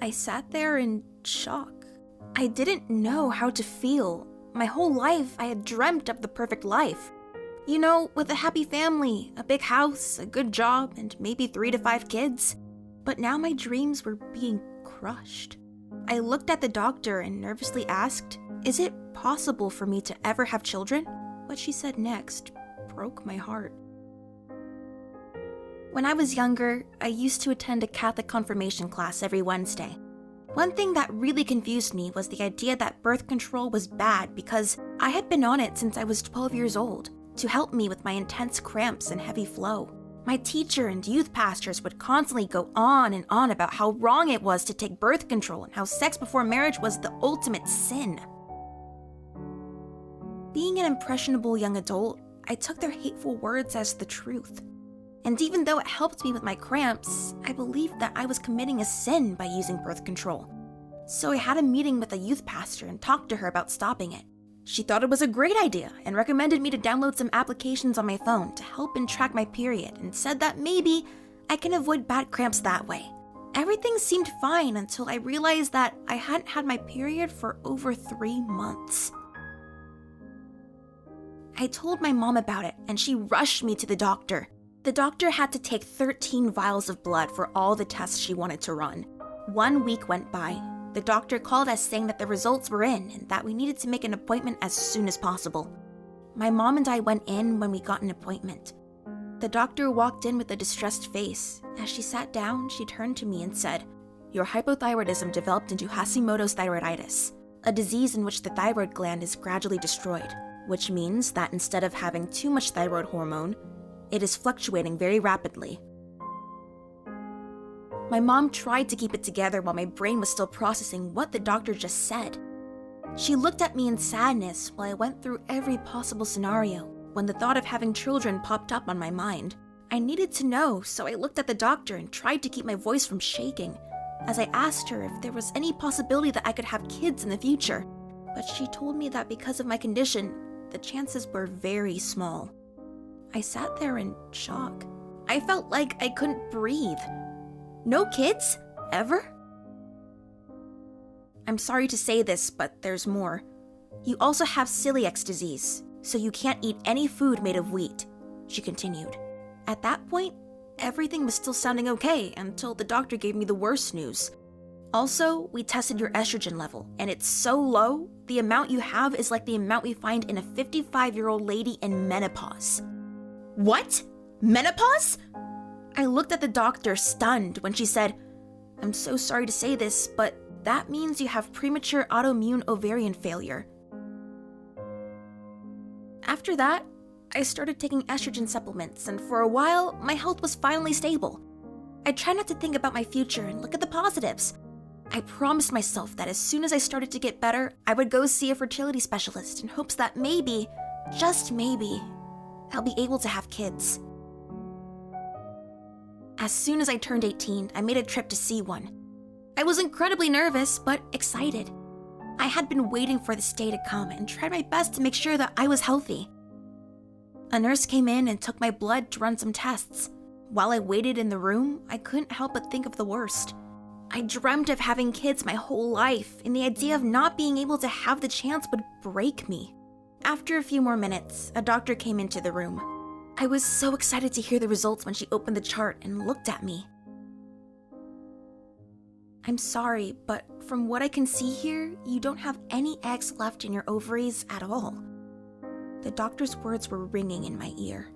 I sat there in shock. I didn't know how to feel. My whole life, I had dreamt of the perfect life. You know, with a happy family, a big house, a good job, and maybe 3 to 5 kids. But now my dreams were being crushed. I looked at the doctor and nervously asked, "Is it possible for me to ever have children?" What she said next broke my heart. When I was younger, I used to attend a Catholic confirmation class every Wednesday. One thing that really confused me was the idea that birth control was bad because I had been on it since I was 12 years old to help me with my intense cramps and heavy flow. My teacher and youth pastors would constantly go on and on about how wrong it was to take birth control and how sex before marriage was the ultimate sin. Being an impressionable young adult, I took their hateful words as the truth. And even though it helped me with my cramps, I believed that I was committing a sin by using birth control. So I had a meeting with a youth pastor and talked to her about stopping it. She thought it was a great idea and recommended me to download some applications on my phone to help and track my period and said that maybe I can avoid bad cramps that way. Everything seemed fine until I realized that I hadn't had my period for over 3 months. I told my mom about it and she rushed me to the doctor. The doctor had to take 13 vials of blood for all the tests she wanted to run. 1 week went by. The doctor called us saying that the results were in and that we needed to make an appointment as soon as possible. My mom and I went in when we got an appointment. The doctor walked in with a distressed face. As she sat down, she turned to me and said, "Your hypothyroidism developed into Hashimoto's thyroiditis, a disease in which the thyroid gland is gradually destroyed, which means that instead of having too much thyroid hormone, it is fluctuating very rapidly." My mom tried to keep it together while my brain was still processing what the doctor just said. She looked at me in sadness while I went through every possible scenario when the thought of having children popped up on my mind. I needed to know, so I looked at the doctor and tried to keep my voice from shaking as I asked her if there was any possibility that I could have kids in the future. But she told me that because of my condition, the chances were very small. I sat there in shock. I felt like I couldn't breathe. No kids? Ever? I'm sorry to say this, but there's more. You also have celiac disease, so you can't eat any food made of wheat, she continued. At that point, everything was still sounding okay until the doctor gave me the worst news. Also, we tested your estrogen level, and it's so low, the amount you have is like the amount we find in a 55-year-old lady in menopause. What? Menopause? I looked at the doctor stunned when she said, "I'm so sorry to say this, but that means you have premature autoimmune ovarian failure." After that, I started taking estrogen supplements, and for a while, my health was finally stable. I tried not to think about my future and look at the positives. I promised myself that as soon as I started to get better, I would go see a fertility specialist in hopes that maybe, just maybe, I'll be able to have kids. As soon as I turned 18, I made a trip to see one. I was incredibly nervous, but excited. I had been waiting for this day to come and tried my best to make sure that I was healthy. A nurse came in and took my blood to run some tests. While I waited in the room, I couldn't help but think of the worst. I dreamt of having kids my whole life, and the idea of not being able to have the chance would break me. After a few more minutes, a doctor came into the room. I was so excited to hear the results when she opened the chart and looked at me. "I'm sorry, but from what I can see here, you don't have any eggs left in your ovaries at all." The doctor's words were ringing in my ear.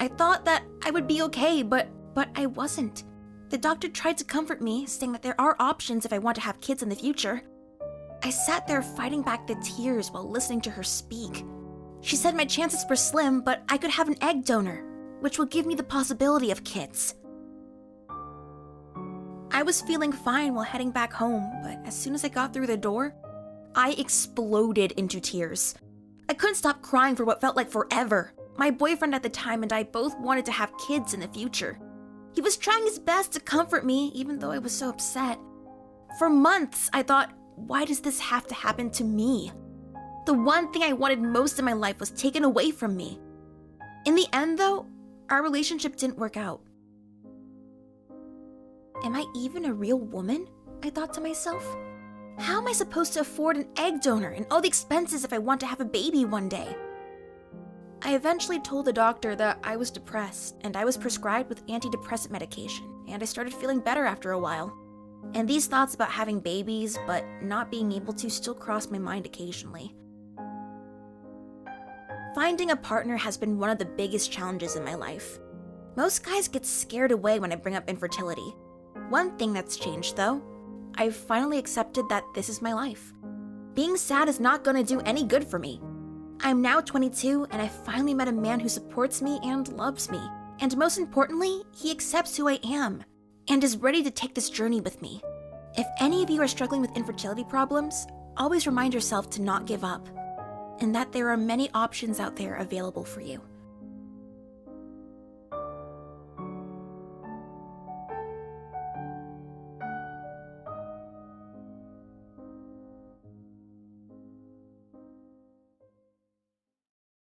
I thought that I would be okay, but I wasn't. The doctor tried to comfort me, saying that there are options if I want to have kids in the future. I sat there fighting back the tears while listening to her speak. She said my chances were slim, but I could have an egg donor, which would give me the possibility of kids. I was feeling fine while heading back home, but as soon as I got through the door, I exploded into tears. I couldn't stop crying for what felt like forever. My boyfriend at the time and I both wanted to have kids in the future. He was trying his best to comfort me, even though I was so upset. For months, I thought, why does this have to happen to me? The one thing I wanted most in my life was taken away from me. In the end, though, our relationship didn't work out. Am I even a real woman? I thought to myself. How am I supposed to afford an egg donor and all the expenses if I want to have a baby one day? I eventually told the doctor that I was depressed and I was prescribed with antidepressant medication, and I started feeling better after a while. And these thoughts about having babies but not being able to still cross my mind occasionally. Finding a partner has been one of the biggest challenges in my life. Most guys get scared away when I bring up infertility. One thing that's changed though, I've finally accepted that this is my life. Being sad is not gonna do any good for me. I'm now 22 and I finally met a man who supports me and loves me. And most importantly, he accepts who I am and is ready to take this journey with me. If any of you are struggling with infertility problems, always remind yourself to not give up and that there are many options out there available for you.